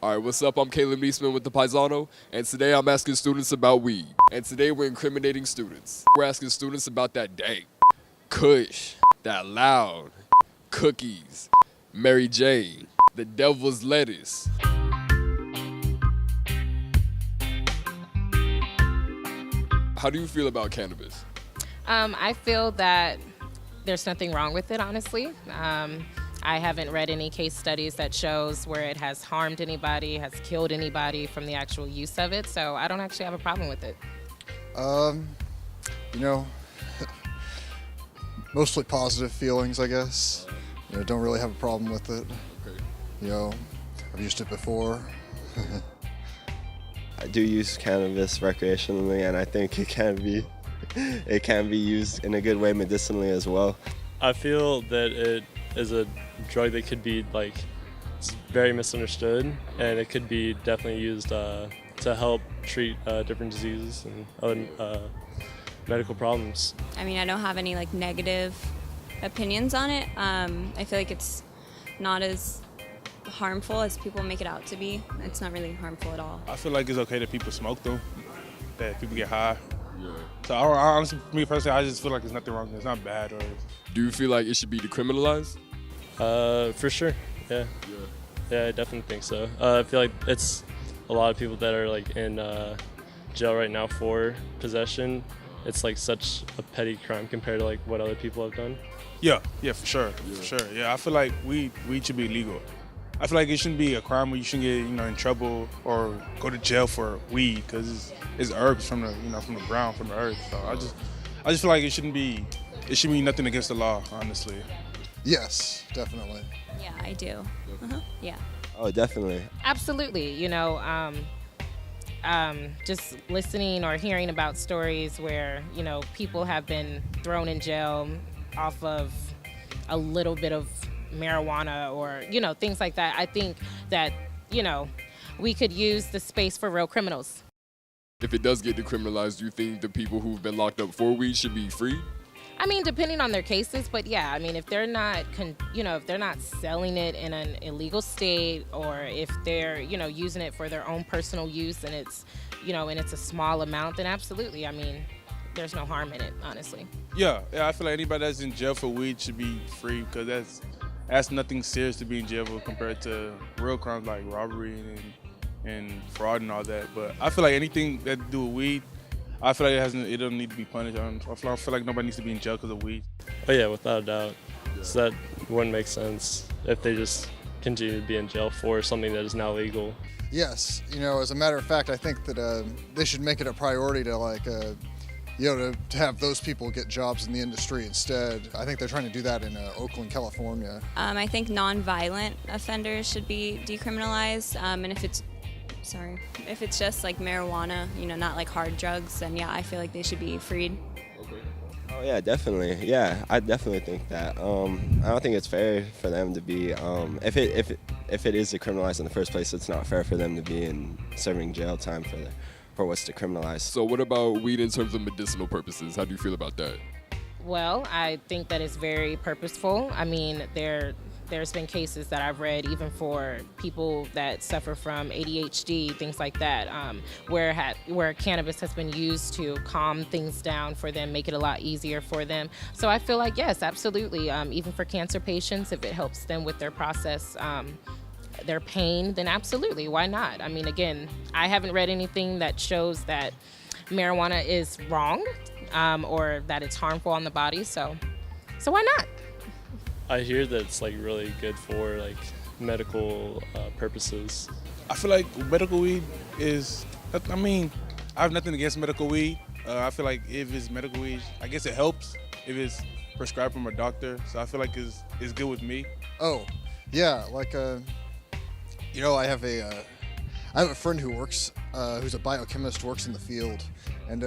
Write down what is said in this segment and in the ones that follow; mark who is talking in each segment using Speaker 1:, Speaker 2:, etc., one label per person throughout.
Speaker 1: All right, what's up? I'm Neasman with the Paisano, and today I'm asking students about weed. And today we're incriminating students. We're asking students about that dank, kush, that loud, cookies, Mary Jane, the devil's lettuce. How do you feel about cannabis?
Speaker 2: I feel that there's nothing wrong with it, honestly. I haven't read any case studies that shows where it has harmed anybody, has killed anybody from the actual use of it, so I don't actually have a problem with it.
Speaker 3: You know, mostly positive feelings, I guess. Don't really have a problem with it.
Speaker 1: Okay.
Speaker 3: I've used it before.
Speaker 4: I do use cannabis recreationally, and I think it can be used in a good way medicinally as well.
Speaker 5: I feel that it is a drug that could be it's very misunderstood, and it could be definitely used to help treat different diseases and other medical problems.
Speaker 6: I mean, I don't have any negative opinions on it. I feel like it's not as harmful as people make it out to be. It's not really harmful at all.
Speaker 7: I feel like it's okay that people smoke them, that people get high.
Speaker 1: Yeah.
Speaker 7: So honestly, for me personally, I just feel like there's nothing wrong. It's not bad.
Speaker 1: Do you feel like it should be decriminalized?
Speaker 5: For sure, yeah. Yeah, I definitely think so. I feel like it's a lot of people that are in jail right now for possession. It's such a petty crime compared to what other people have done.
Speaker 7: Yeah, for sure. Yeah, I feel like weed should be legal. I feel like it shouldn't be a crime where you shouldn't get in trouble or go to jail for weed because it's herbs from the from the ground, from the earth. So I just feel like it shouldn't be nothing against the law, honestly.
Speaker 3: Yes, definitely.
Speaker 6: Yeah, I do. Yeah.
Speaker 4: Oh, definitely.
Speaker 2: Absolutely, just listening or hearing about stories where, people have been thrown in jail off of a little bit of marijuana or, things like that. I think that, we could use the space for real criminals.
Speaker 1: If it does get decriminalized, do you think the people who've been locked up for weed should be free?
Speaker 2: I mean, depending on their cases, but yeah, I mean, if they're not, if they're not selling it in an illegal state, or if they're, using it for their own personal use, and it's, and it's a small amount, then absolutely. I mean, there's no harm in it, honestly.
Speaker 7: Yeah, I feel like anybody that's in jail for weed should be free because that's nothing serious to be in jail for compared to real crimes like robbery and fraud and all that. But I feel like anything that to do with weed, I feel like it doesn't need to be punished. I feel like nobody needs to be in jail because of weed.
Speaker 5: Oh yeah, without a doubt. So that wouldn't make sense if they just continue to be in jail for something that is now legal.
Speaker 3: Yes, as a matter of fact, I think that they should make it a priority to to have those people get jobs in the industry instead. I think they're trying to do that in Oakland, California.
Speaker 6: I think non-violent offenders should be decriminalized, and if it's just marijuana, not hard drugs, then yeah, I feel like they should be freed.
Speaker 4: Oh yeah, definitely. Yeah, I definitely think that. I don't think it's fair for them to be. If it is decriminalized in the first place, it's not fair for them to be in serving jail time for what's decriminalized.
Speaker 1: So what about weed in terms of medicinal purposes? How do you feel about that?
Speaker 2: Well, I think that it's very purposeful. I mean, there's been cases that I've read, even for people that suffer from ADHD, things like that, where cannabis has been used to calm things down for them, make it a lot easier for them. So I feel like, yes, absolutely. Even for cancer patients, if it helps them with their process, their pain, then absolutely, why not? I mean, again, I haven't read anything that shows that marijuana is wrong or that it's harmful on the body, so why not?
Speaker 5: I hear that it's really good for medical purposes.
Speaker 7: I feel like medical weed is, I mean, I have nothing against medical weed. I feel like if it's medical weed, I guess it helps if it's prescribed from a doctor. So I feel like it's good with me.
Speaker 3: Oh, yeah, I have a friend who works, who's a biochemist, works in the field, and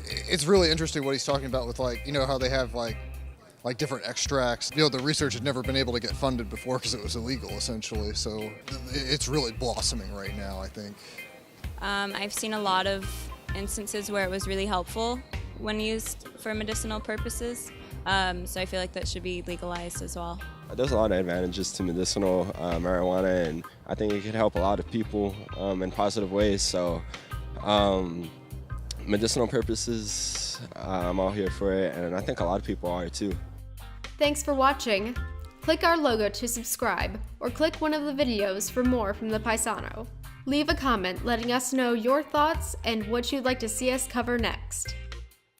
Speaker 3: it's really interesting what he's talking about with how they have different extracts. The research had never been able to get funded before because it was illegal, essentially. So it's really blossoming right now, I think.
Speaker 6: I've seen a lot of instances where it was really helpful when used for medicinal purposes. So I feel like that should be legalized as well.
Speaker 4: There's a lot of advantages to medicinal marijuana, and I think it could help a lot of people in positive ways. So medicinal purposes, I'm all here for it, and I think a lot of people are too.
Speaker 8: Thanks for watching. Click our logo to subscribe, or click one of the videos for more from the Paisano. Leave a comment letting us know your thoughts and what you'd like to see us cover next.